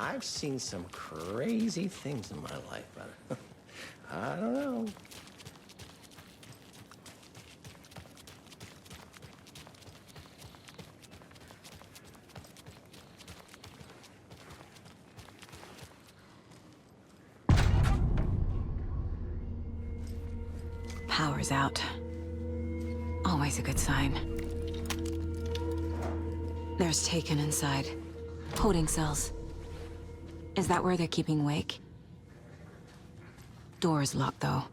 I've seen some crazy things in my life, but I don't know. Power's out. Always a good sign. There's Taken inside. Holding cells. Is that where they're keeping Wake? Door's locked, though.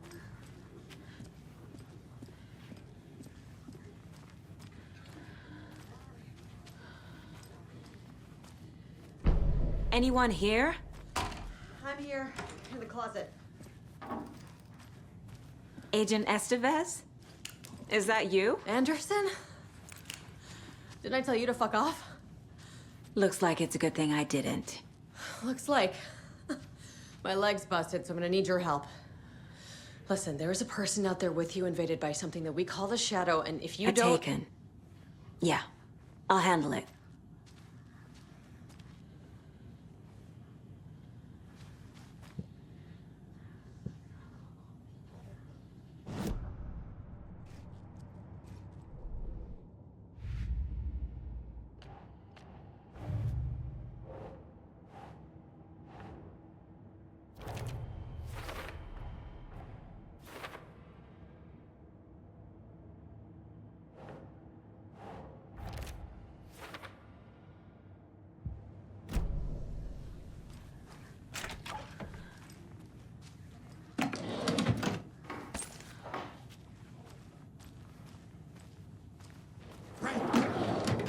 Anyone here? I'm here, in the closet. Agent Estevez? Is that you? Anderson? Didn't I tell you to fuck off? Looks like it's a good thing I didn't. Looks like. My leg's busted, so I'm gonna need your help. Listen, there is a person out there with you invaded by something that we call the Shadow, and if you don't... Taken. Yeah, I'll handle it.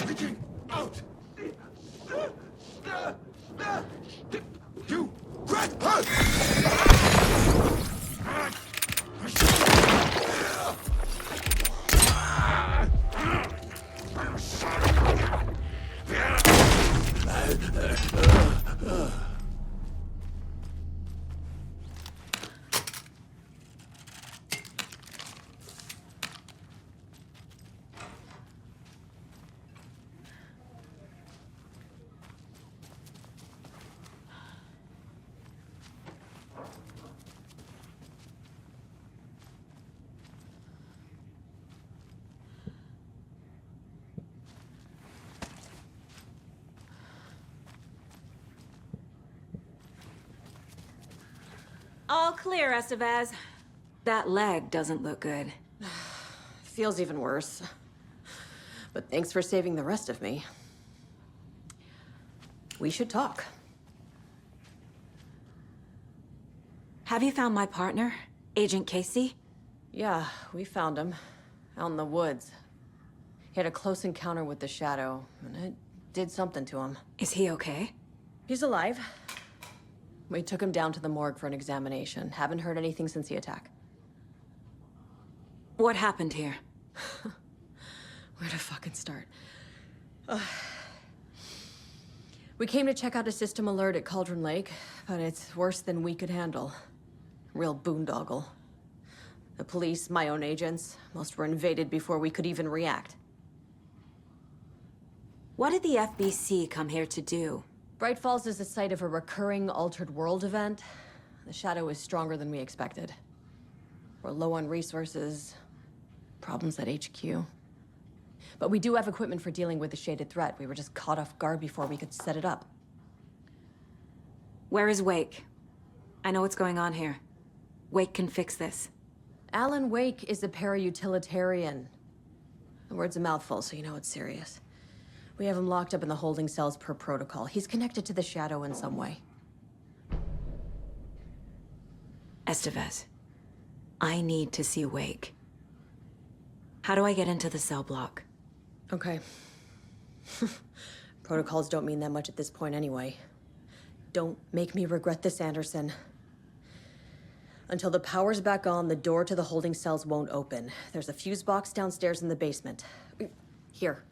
Reaching out! You red All clear, Estevez. That leg doesn't look good. Feels even worse. But thanks for saving the rest of me. We should talk. Have you found my partner, Agent Casey? Yeah, we found him. Out in the woods. He had a close encounter with the Shadow, and it did something to him. Is he okay? He's alive. We took him down to the morgue for an examination. Haven't heard anything since the attack. What happened here? Where to fucking start? We came to check out a system alert at Cauldron Lake, but it's worse than we could handle. Real boondoggle. The police, my own agents, most were invaded before we could even react. What did the FBC come here to do? Bright Falls is the site of a recurring altered world event. The Shadow is stronger than we expected. We're low on resources, problems at HQ. But we do have equipment for dealing with the shaded threat. We were just caught off guard before we could set it up. Where is Wake? I know what's going on here. Wake can fix this. Alan Wake is a para-utilitarian. The word's a mouthful, so you know it's serious. We have him locked up in the holding cells per protocol. He's connected to the Shadow in some way. Estevez, I need to see Wake. How do I get into the cell block? Okay. Protocols don't mean that much at this point anyway. Don't make me regret this, Anderson. Until the power's back on, the door to the holding cells won't open. There's a fuse box downstairs in the basement. Here.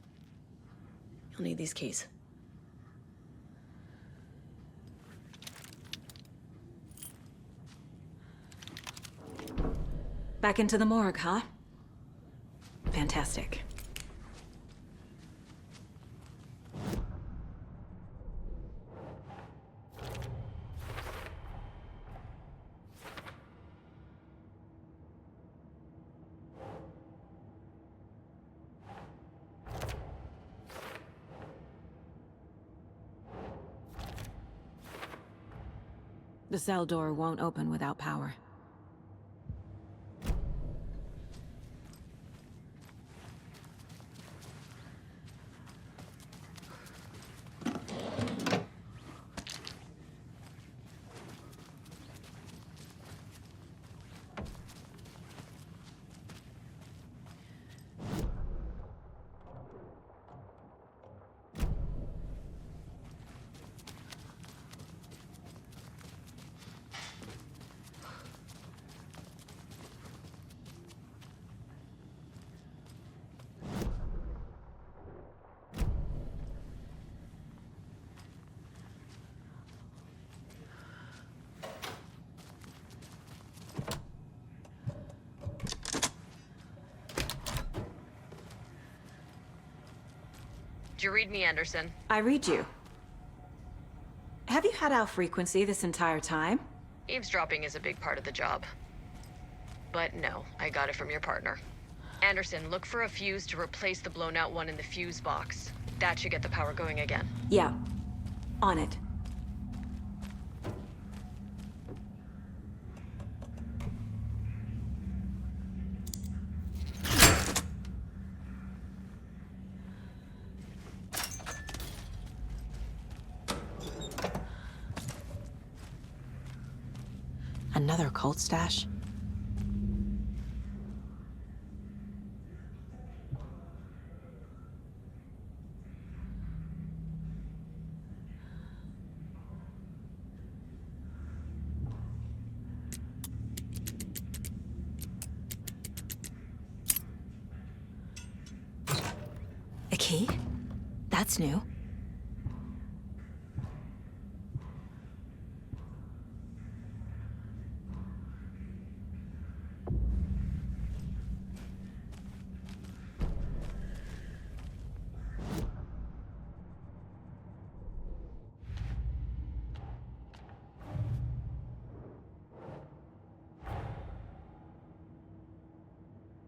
You'll need these keys. Back into the morgue, huh? Fantastic. The cell door won't open without power. Do you read me, Anderson? I read you. Have you had our frequency this entire time? Eavesdropping is a big part of the job. But no, I got it from your partner. Anderson, look for a fuse to replace the blown out one in the fuse box. That should get the power going again. Yeah. On it. Another cult stash? A key? That's new.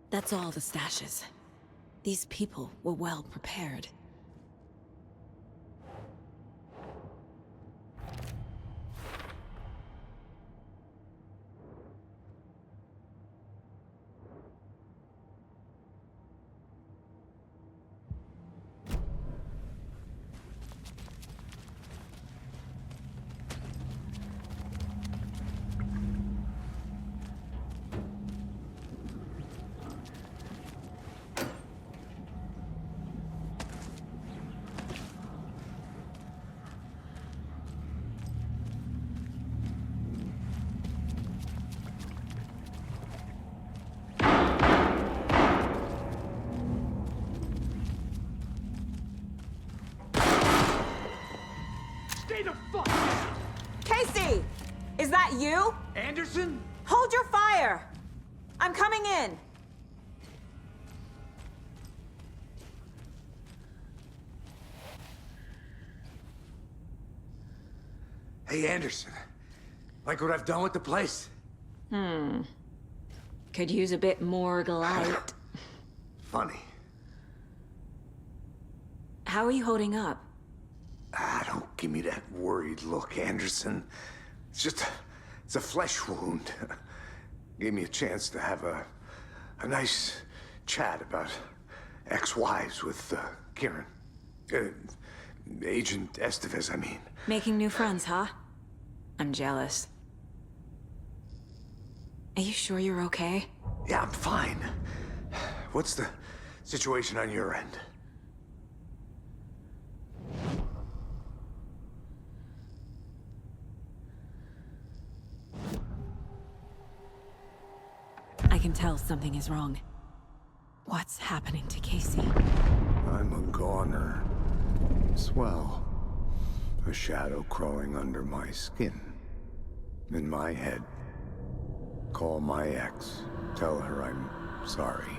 That's all the stashes. These people were well prepared. Stay the fuck down! Casey! Is that you? Anderson? Hold your fire! I'm coming in! Hey, Anderson. Like what I've done with the place? Could use a bit more light. Funny. How are you holding up? Don't give me that worried look, Anderson. It's a flesh wound. Gave me a chance to have a nice chat about ex-wives with Kieran. Agent Estevez, I mean. Making new friends, huh? I'm jealous. Are you sure you're okay? Yeah, I'm fine. What's the situation on your end? I can tell something is wrong. What's happening to Casey? I'm a goner. Swell. A shadow crawling under my skin. In my head. Call my ex. Tell her I'm sorry.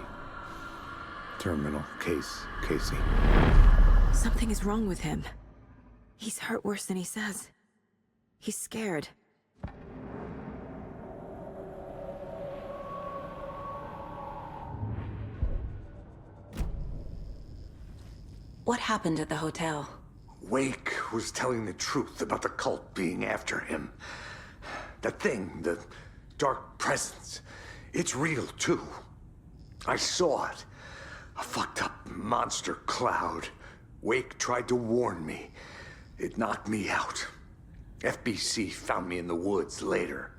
Terminal case, Casey. Something is wrong with him. He's hurt worse than he says. He's scared. What happened at the hotel? Wake was telling the truth about the cult being after him. That thing, the dark presence, it's real too. I saw it. A fucked up monster cloud. Wake tried to warn me. It knocked me out. FBC found me in the woods later.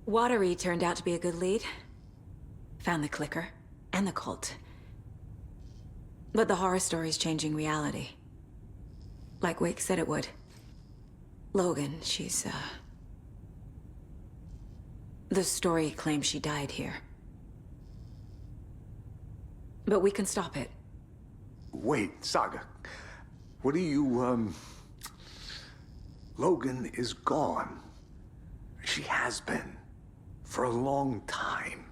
Watery turned out to be a good lead. Found the clicker and the cult. But the horror story's changing reality. Like Wake said it would. Logan, she's, the story claims she died here. But we can stop it. Wait, Saga. What do you, Logan is gone. She has been. For a long time.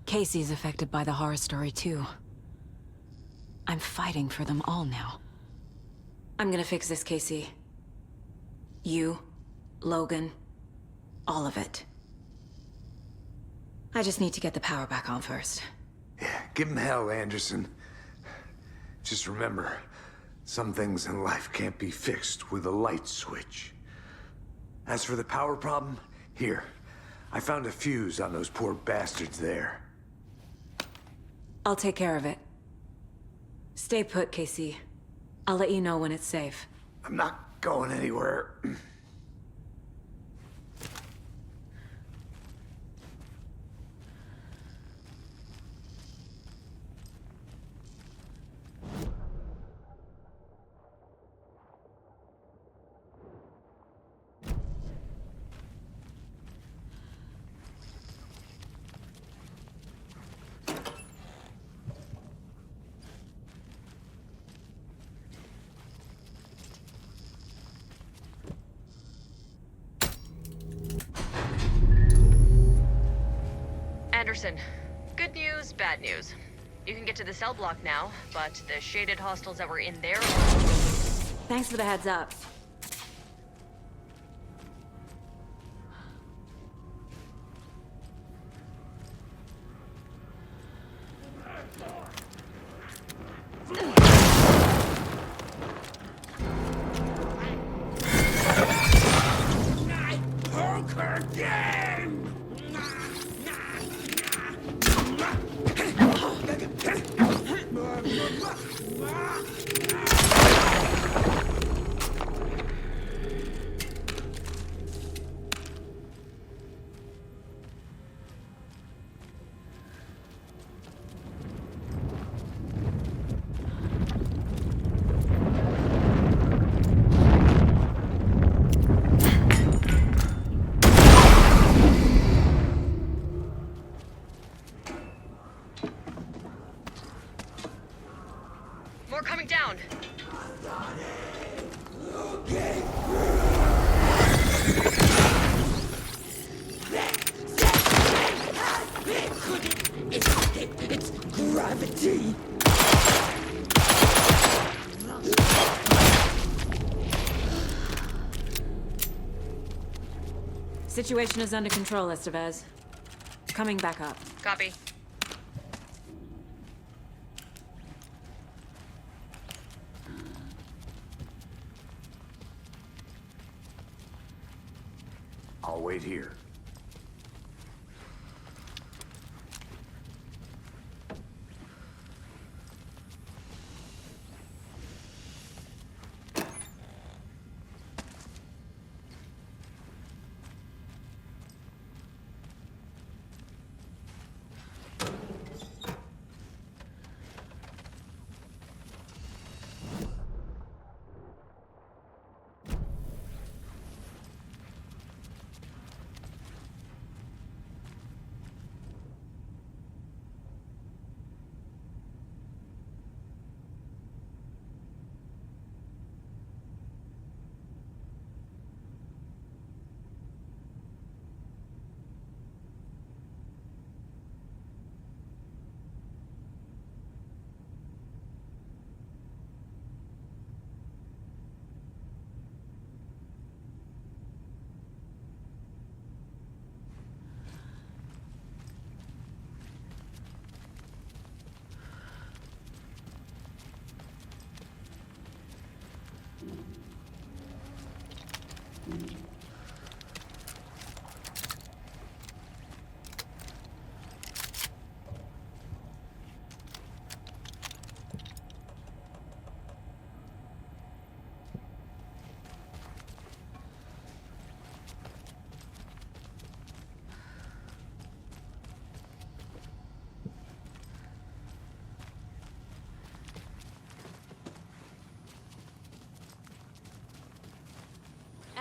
Casey's affected by the horror story, too. I'm fighting for them all now. I'm gonna fix this, Casey. You, Logan, all of it. I just need to get the power back on first. Yeah, give him hell, Anderson. Just remember, some things in life can't be fixed with a light switch. As for the power problem, here. I found a fuse on those poor bastards there. I'll take care of it. Stay put, Casey. I'll let you know when it's safe. I'm not going anywhere. Anderson, good news, bad news. You can get to the cell block now, but the shaded hostels that were in there... Thanks for the heads up. More coming down. It's gravity. Situation is under control, Estevez. Coming back up. Copy. I'll wait here.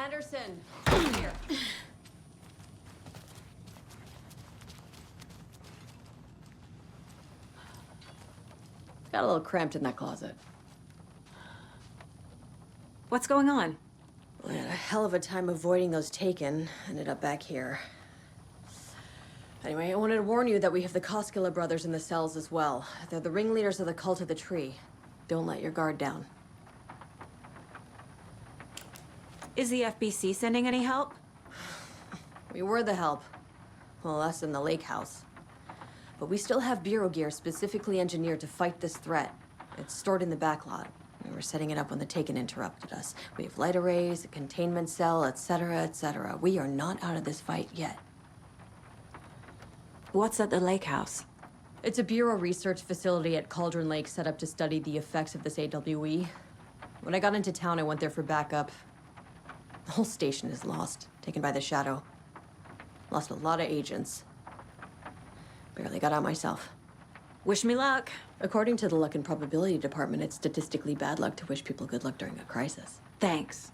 Anderson! Here. Got a little cramped in that closet. What's going on? We had a hell of a time avoiding those taken. Ended up back here. Anyway, I wanted to warn you that we have the Koskela brothers in the cells as well. They're the ringleaders of the cult of the tree. Don't let your guard down. Is the FBC sending any help? We were the help. Well, us in the lake house. But we still have bureau gear specifically engineered to fight this threat. It's stored in the backlot. We were setting it up when the Taken interrupted us. We have light arrays, a containment cell, etc., etc. We are not out of this fight yet. What's at the lake house? It's a bureau research facility at Cauldron Lake set up to study the effects of this AWE. When I got into town, I went there for backup. The whole station is lost, taken by the shadow. Lost a lot of agents. Barely got out myself. Wish me luck. According to the luck and probability department, it's statistically bad luck to wish people good luck during a crisis. Thanks.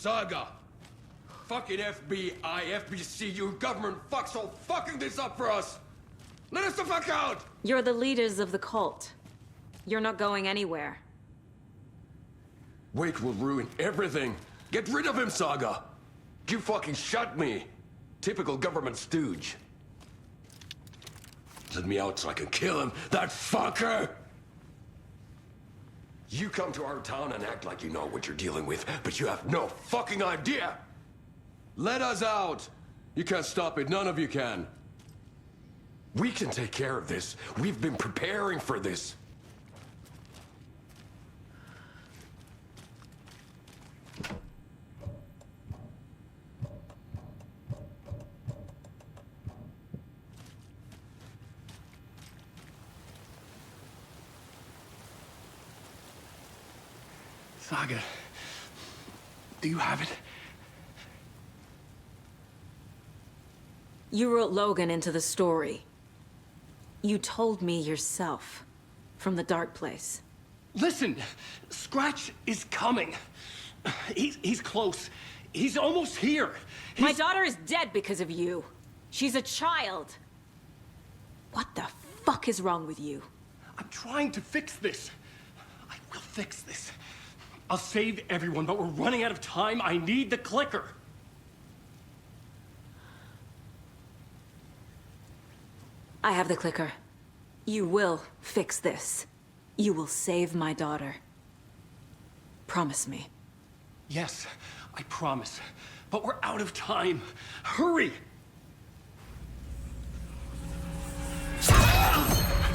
Saga! Fucking FBI, FBC, you government fucks all fucking this up for us! Let us the fuck out! You're the leaders of the cult. You're not going anywhere. Wake will ruin everything! Get rid of him, Saga! You fucking shot me! Typical government stooge. Let me out so I can kill him, that fucker! You come to our town and act like you know what you're dealing with, but you have no fucking idea! Let us out! You can't stop it, none of you can. We can take care of this. We've been preparing for this. Saga, do you have it? You wrote Logan into the story. You told me yourself. From the dark place. Listen, Scratch is coming. He's close. He's almost here. My daughter is dead because of you. She's a child. What the fuck is wrong with you? I'm trying to fix this. I will fix this. I'll save everyone, but we're running out of time. I need the clicker. I have the clicker. You will fix this. You will save my daughter. Promise me. Yes, I promise. But we're out of time. Hurry!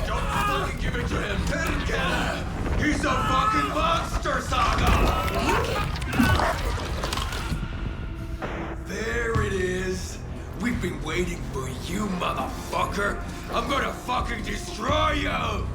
Don't fucking give it to him! Pequena! He's a fucking monster, Saga! There it is! We've been waiting for you, motherfucker! I'm gonna fucking destroy you!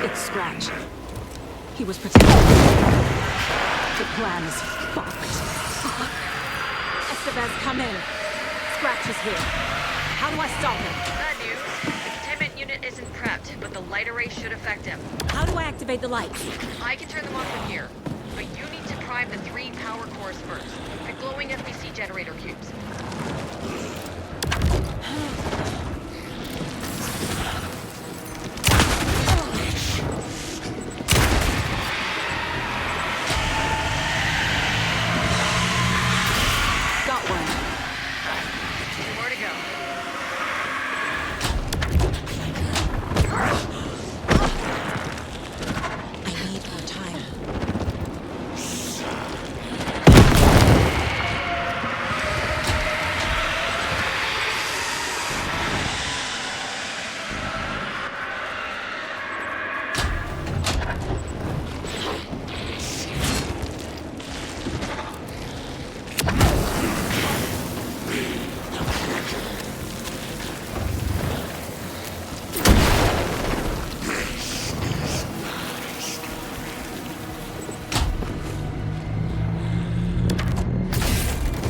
It's Scratch. He was protected. The plan is fucked. Estevez, come in. Scratch is here. How do I stop him? Bad news. The containment unit isn't prepped, but the light array should affect him. How do I activate the lights? I can turn them on from here, but you need to prime the 3 power cores first. The glowing FBC generator cubes. Got one. 2 more to go. I need more time.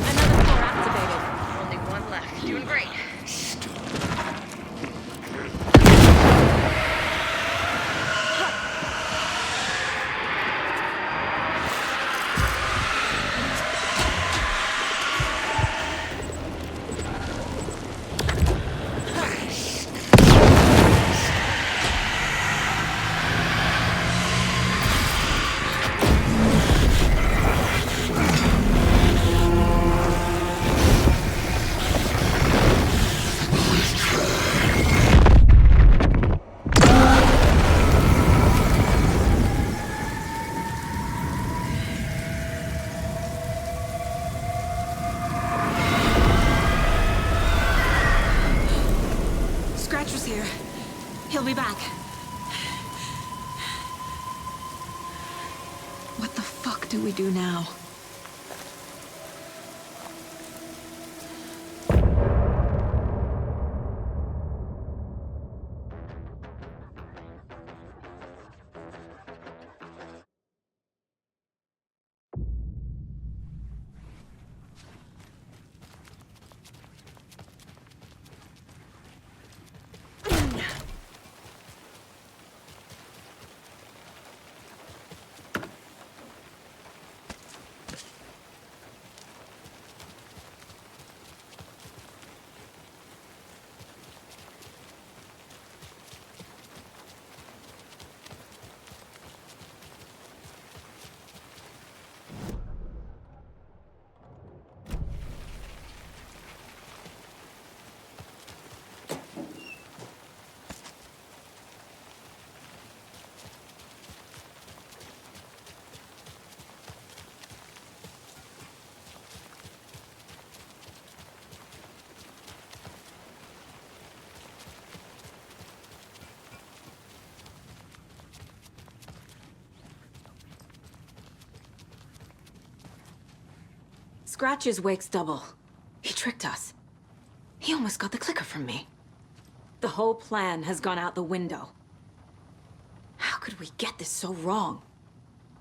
Another core activated. Only 1 left. Doing great. Scratch was here. He'll be back. What the fuck do we do now? Scratch is Wake's double. He tricked us. He almost got the clicker from me. The whole plan has gone out the window. How could we get this so wrong?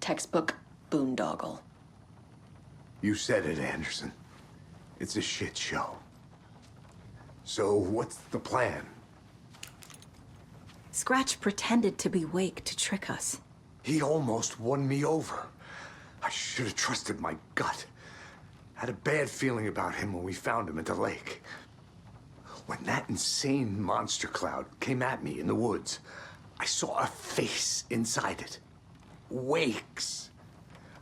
Textbook boondoggle. You said it, Anderson. It's a shit show. So what's the plan? Scratch pretended to be Wake to trick us. He almost won me over. I should have trusted my gut. Had a bad feeling about him when we found him at the lake. When that insane monster cloud came at me in the woods, I saw a face inside it. Wake's.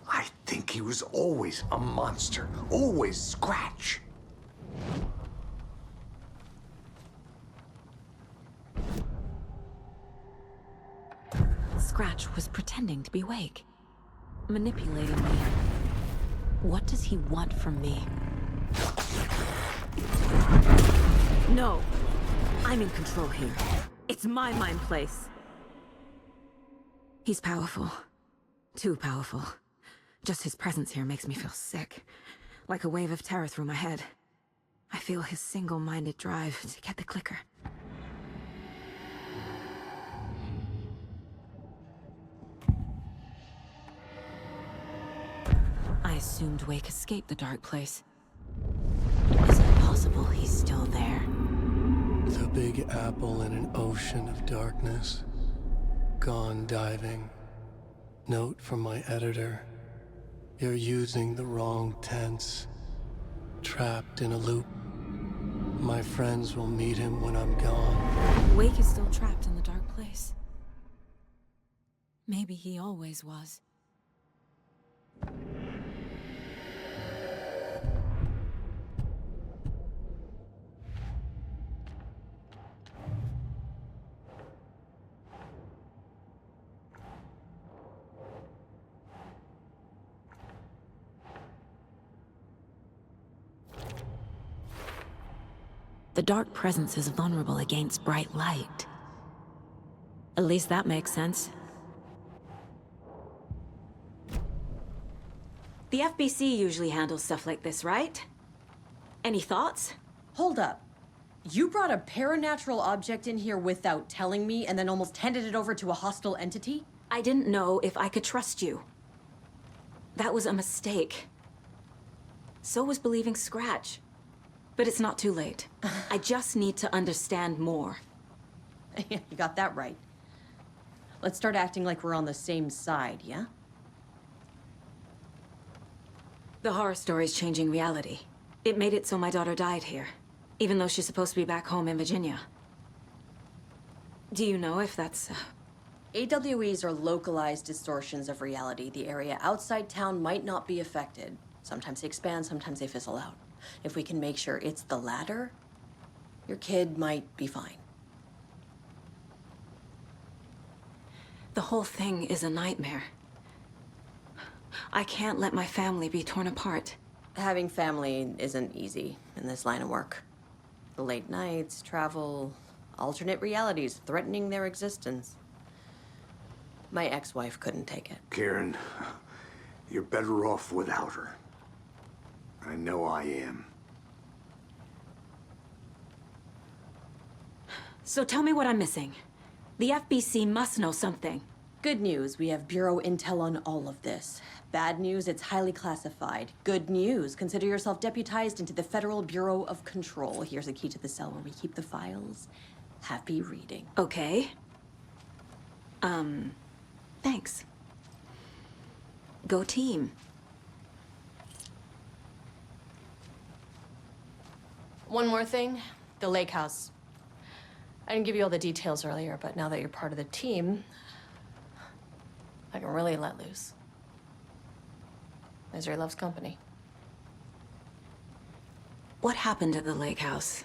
I think he was always a monster. Always Scratch. Scratch was pretending to be Wake. Manipulating me. What does he want from me? No. I'm in control here. It's my mind place. He's powerful. Too powerful. Just his presence here makes me feel sick. Like a wave of terror through my head. I feel his single-minded drive to get the clicker. I assumed Wake escaped the dark place. Is it possible he's still there? The Big Apple in an ocean of darkness. Gone diving. Note from my editor. You're using the wrong tense. Trapped in a loop. My friends will meet him when I'm gone. Wake is still trapped in the dark place. Maybe he always was. The dark presence is vulnerable against bright light. At least that makes sense. The FBC usually handles stuff like this, right? Any thoughts? Hold up. You brought a paranatural object in here without telling me and then almost handed it over to a hostile entity? I didn't know if I could trust you. That was a mistake. So was believing Scratch. But it's not too late. I just need to understand more. You got that right. Let's start acting like we're on the same side, yeah? The horror story's changing reality. It made it so my daughter died here, even though she's supposed to be back home in Virginia. Do you know if that's... AWEs are localized distortions of reality. The area outside town might not be affected. Sometimes they expand, sometimes they fizzle out. If we can make sure it's the latter, your kid might be fine. The whole thing is a nightmare. I can't let my family be torn apart. Having family isn't easy in this line of work. The late nights, travel, alternate realities threatening their existence. My ex-wife couldn't take it. Karen, you're better off without her. I know I am. So tell me what I'm missing. The FBC must know something. Good news, we have Bureau intel on all of this. Bad news, it's highly classified. Good news, consider yourself deputized into the Federal Bureau of Control. Here's a key to the cell where we keep the files. Happy reading. Okay. Thanks. Go team. One more thing, the lake house. I didn't give you all the details earlier, but now that you're part of the team, I can really let loose. Misery loves company. What happened at the lake house?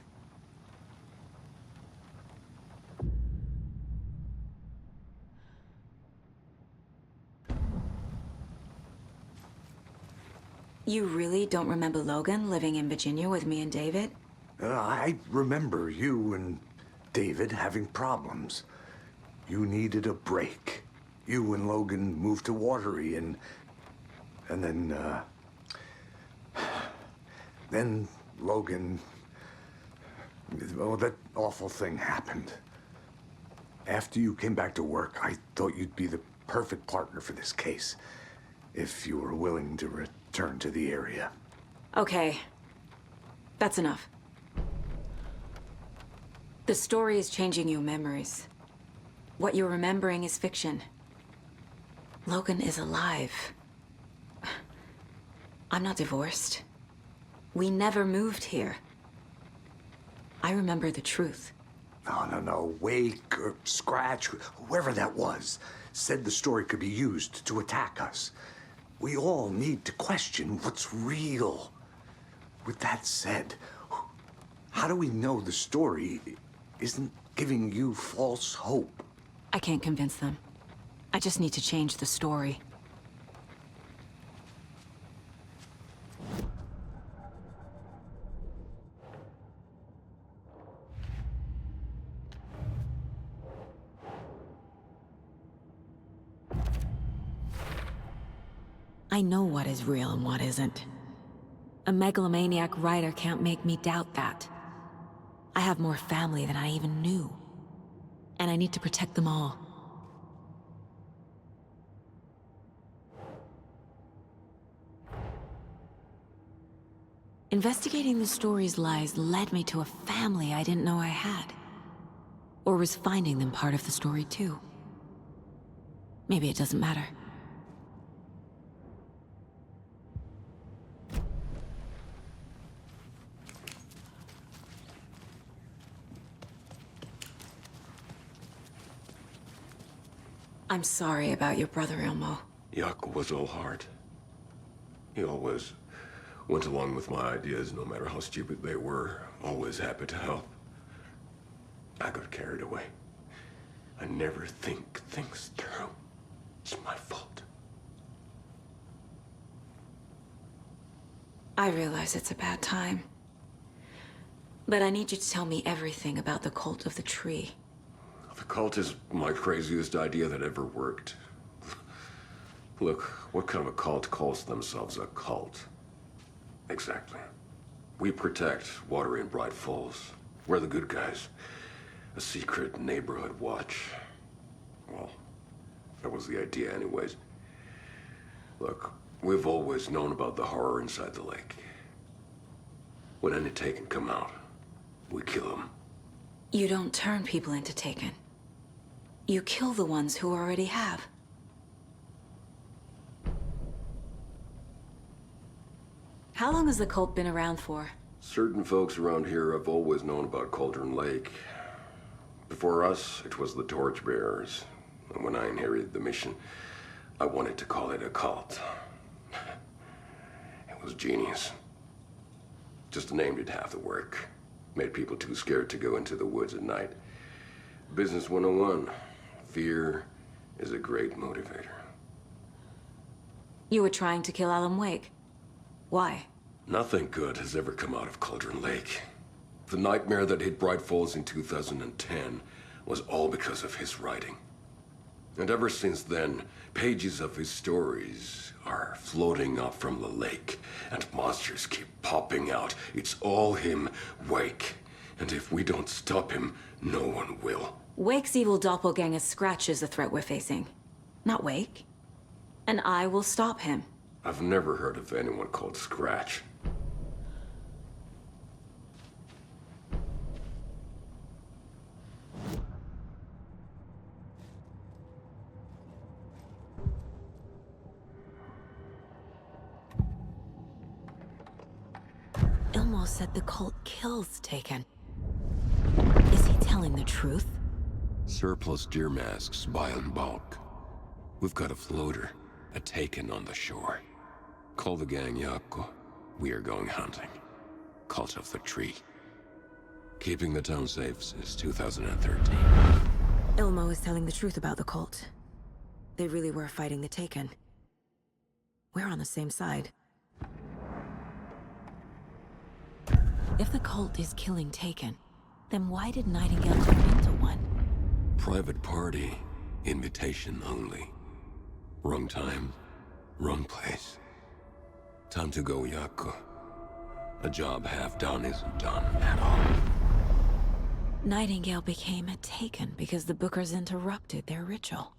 You really don't remember Logan living in Virginia with me and David? I remember you and David having problems. You needed a break. You and Logan moved to Watery and then, Then Logan... Well, that awful thing happened. After you came back to work, I thought you'd be the perfect partner for this case. If you were willing to return to the area. Okay. That's enough. The story is changing your memories. What you're remembering is fiction. Logan is alive. I'm not divorced. We never moved here. I remember the truth. No. Wake or Scratch, whoever that was, said the story could be used to attack us. We all need to question what's real. With that said, how do we know the story isn't giving you false hope? I can't convince them. I just need to change the story. I know what is real and what isn't. A megalomaniac writer can't make me doubt that. I have more family than I even knew. And I need to protect them all. Investigating the story's lies led me to a family I didn't know I had. Or was finding them part of the story too. Maybe it doesn't matter. I'm sorry about your brother, Ilmo. Jaakko was all heart. He always went along with my ideas, no matter how stupid they were. Always happy to help. I got carried away. I never think things through. It's my fault. I realize it's a bad time. But I need you to tell me everything about the cult of the tree. The cult is my craziest idea that ever worked. Look, what kind of a cult calls themselves a cult? Exactly. We protect Watery and Bright Falls. We're the good guys. A secret neighborhood watch. Well, that was the idea anyways. Look, we've always known about the horror inside the lake. When any Taken come out, we kill them. You don't turn people into Taken. You kill the ones who already have. How long has the cult been around for? Certain folks around here have always known about Cauldron Lake. Before us, it was the Torchbearers. And when I inherited the mission, I wanted to call it a cult. It was genius. Just the name did half the work. Made people too scared to go into the woods at night. Business 101. Fear is a great motivator. You were trying to kill Alan Wake. Why? Nothing good has ever come out of Cauldron Lake. The nightmare that hit Bright Falls in 2010 was all because of his writing. And ever since then, pages of his stories are floating up from the lake, and monsters keep popping out. It's all him, Wake. And if we don't stop him, no one will. Wake's evil doppelganger Scratch is the threat we're facing. Not Wake. And I will stop him. I've never heard of anyone called Scratch. Ilmo said the cult kills Taken. Is he telling the truth? Surplus deer masks buy in bulk. We've got a floater, a Taken on the shore. Call the gang Jaakko. We are going hunting. Cult of the Tree. Keeping the town safe since 2013. Ilmo is telling the truth about the cult. They really were fighting the Taken. We're on the same side. If the cult is killing Taken, then why did Nightingale turn into one? Private party, invitation only. Wrong time, wrong place. Time to go, Jaakko. A job half done isn't done at all. Nightingale became a taken because the Bookers interrupted their ritual.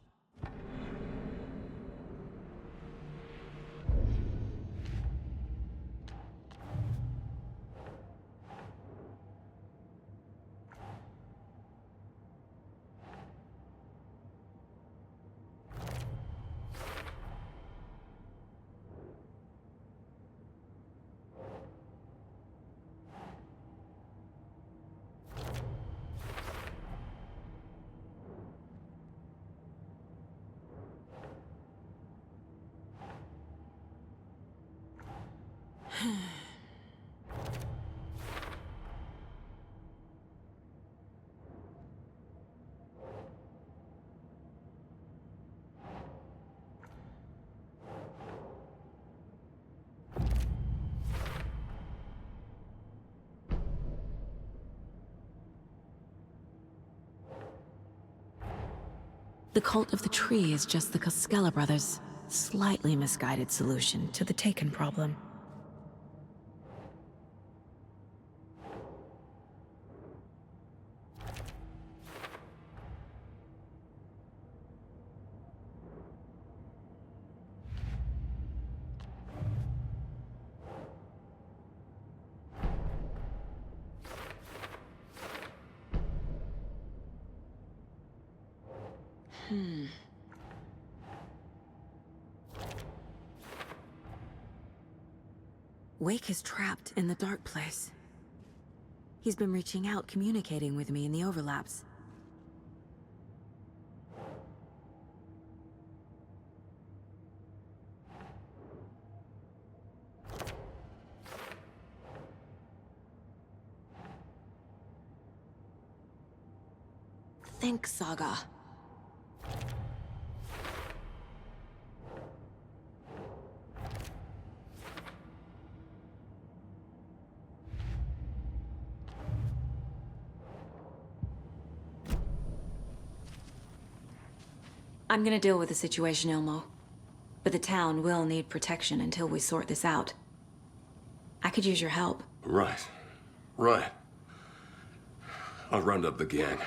The cult of the tree is just the Costello brothers' slightly misguided solution to the Taken problem. Wake is trapped in the dark place. He's been reaching out, communicating with me in the overlaps. Think, Saga. I'm gonna deal with the situation, Ilmo. But the town will need protection until we sort this out. I could use your help. Right. I'll round up the gang.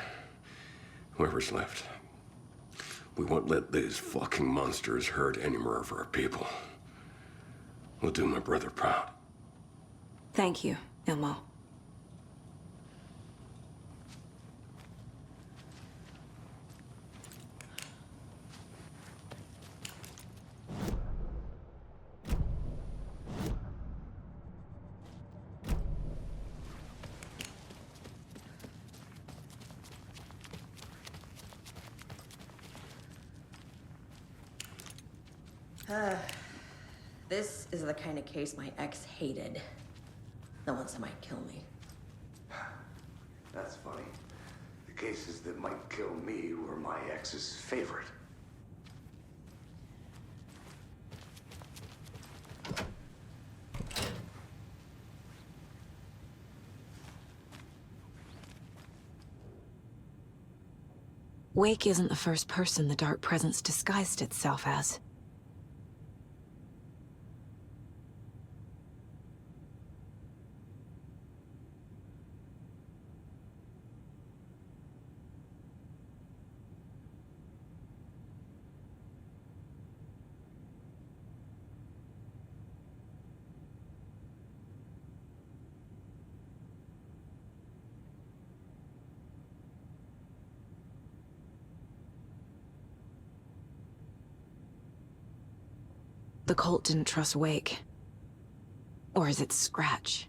Whoever's left. We won't let these fucking monsters hurt any more of our people. We'll do my brother proud. Thank you, Ilmo. This is the kind of case my ex hated. The ones that might kill me. That's funny. The cases that might kill me were my ex's favorite. Wake isn't the first person the Dark Presence disguised itself as. The cult didn't trust Wake. Or is it Scratch?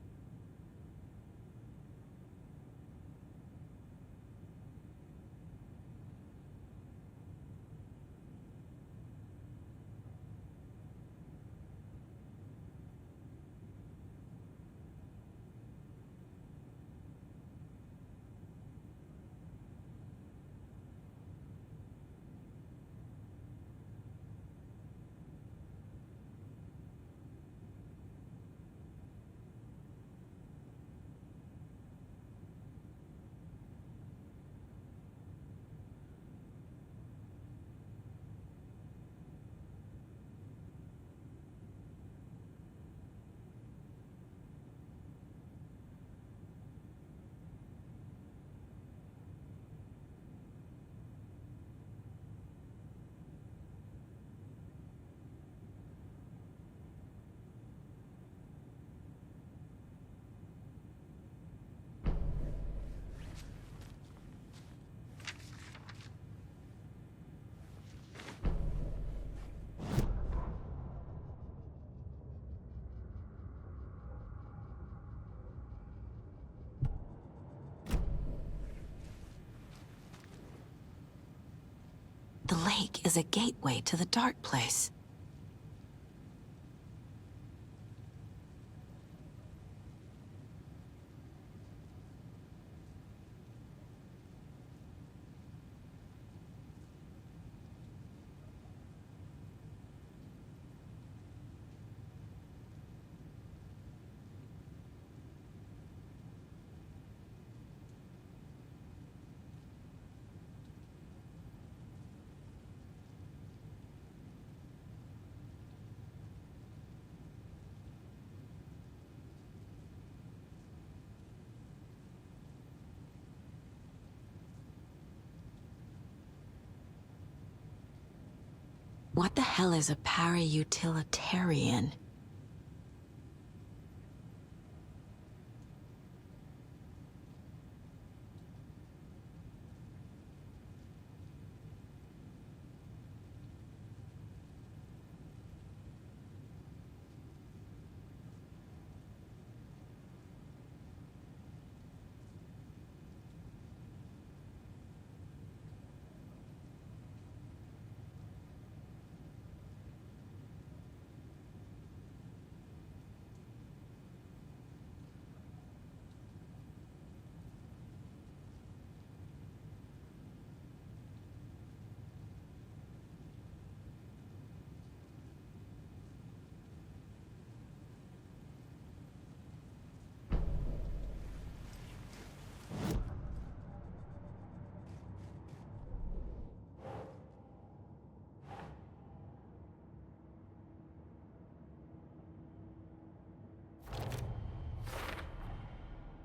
Wake is a gateway to the dark place. What the hell is a para-utilitarian?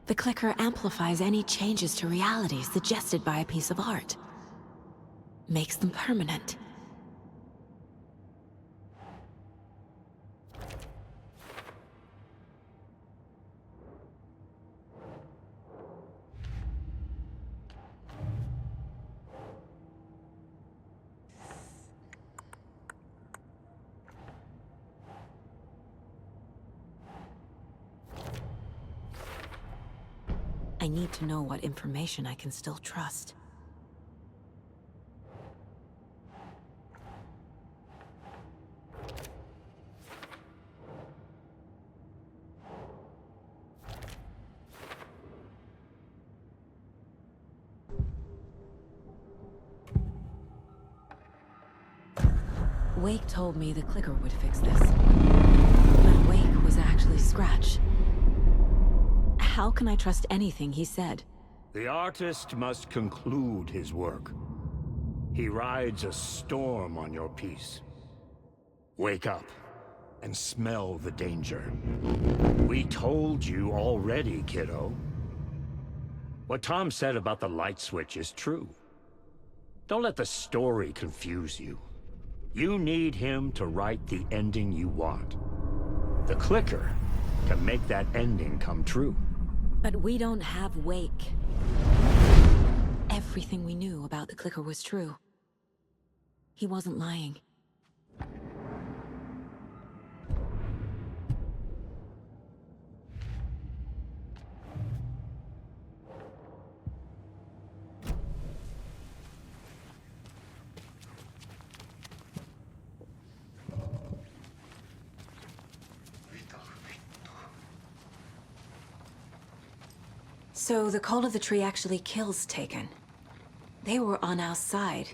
The clicker amplifies any changes to reality suggested by a piece of art. Makes them permanent. I need to know what information I can still trust. Wake told me the clicker would fix this. But Wake was actually Scratch. How can I trust anything he said? The artist must conclude his work. He rides a storm on your piece. Wake up and smell the danger. We told you already, kiddo. What Tom said about the light switch is true. Don't let the story confuse you. You need him to write the ending you want. The clicker can make that ending come true. But we don't have Wake. Everything we knew about the clicker was true. He wasn't lying. So the call of the tree actually kills Taken. They were on our side,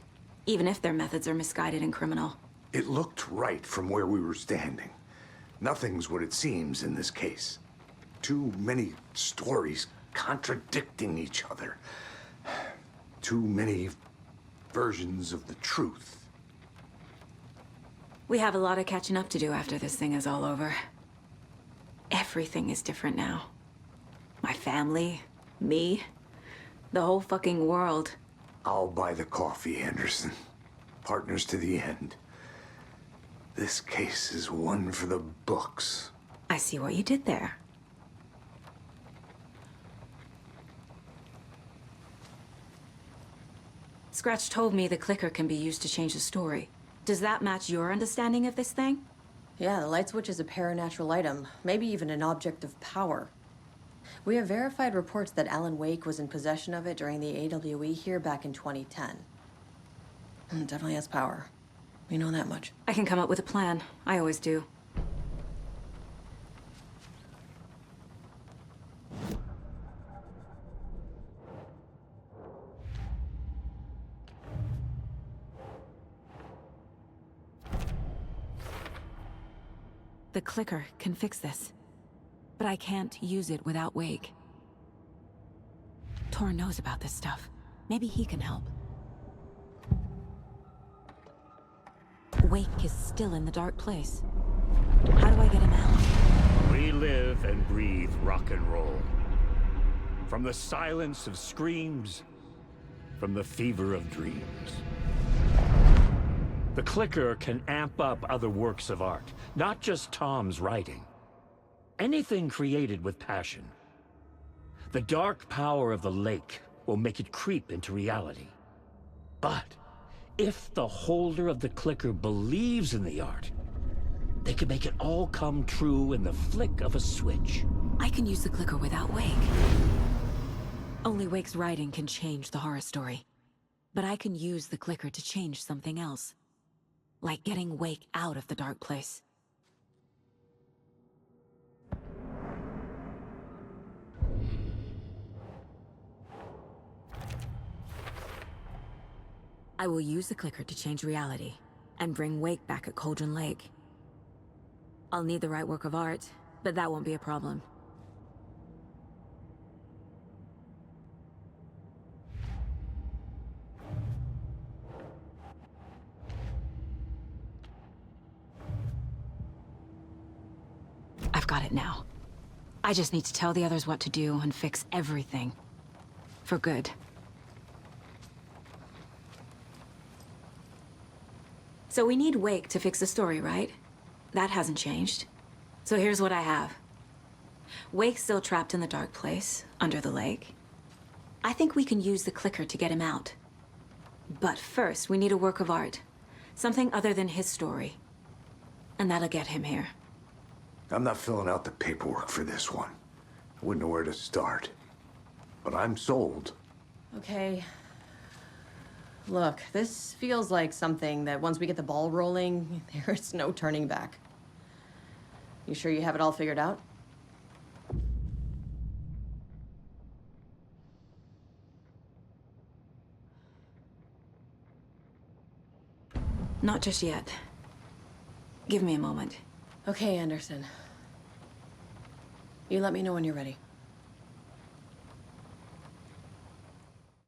even if their methods are misguided and criminal. It looked right from where we were standing. Nothing's what it seems in this case. Too many stories contradicting each other. Too many versions of the truth. We have a lot of catching up to do after this thing is all over. Everything is different now. My family, me, the whole fucking world. I'll buy the coffee, Anderson. Partners to the end. This case is one for the books. I see what you did there. Scratch told me the clicker can be used to change the story. Does that match your understanding of this thing? Yeah, the light switch is a paranatural item, maybe even an object of power. We have verified reports that Alan Wake was in possession of it during the AWE here back in 2010. It definitely has power. We know that much. I can come up with a plan. I always do. The clicker can fix this, but I can't use it without Wake. Tor knows about this stuff. Maybe he can help. Wake is still in the dark place. How do I get him out? We live and breathe rock and roll. From the silence of screams, from the fever of dreams. The clicker can amp up other works of art, not just Tom's writing. Anything created with passion. The dark power of the lake will make it creep into reality. But if the holder of the clicker believes in the art, they can make it all come true in the flick of a switch. I can use the clicker without Wake. Only Wake's writing can change the horror story. But I can use the clicker to change something else. Like getting Wake out of the dark place. I will use the clicker to change reality and bring Wake back at Cauldron Lake. I'll need the right work of art, but that won't be a problem. I've got it now. I just need to tell the others what to do and fix everything. For good. So we need Wake to fix the story, right? That hasn't changed. So here's what I have. Wake's still trapped in the dark place, under the lake. I think we can use the clicker to get him out. But first, we need a work of art. Something other than his story. And that'll get him here. I'm not filling out the paperwork for this one. I wouldn't know where to start. But I'm sold. Okay. Look, this feels like something that once we get the ball rolling, there's no turning back. You sure you have it all figured out? Not just yet. Give me a moment. Okay, Anderson. You let me know when you're ready.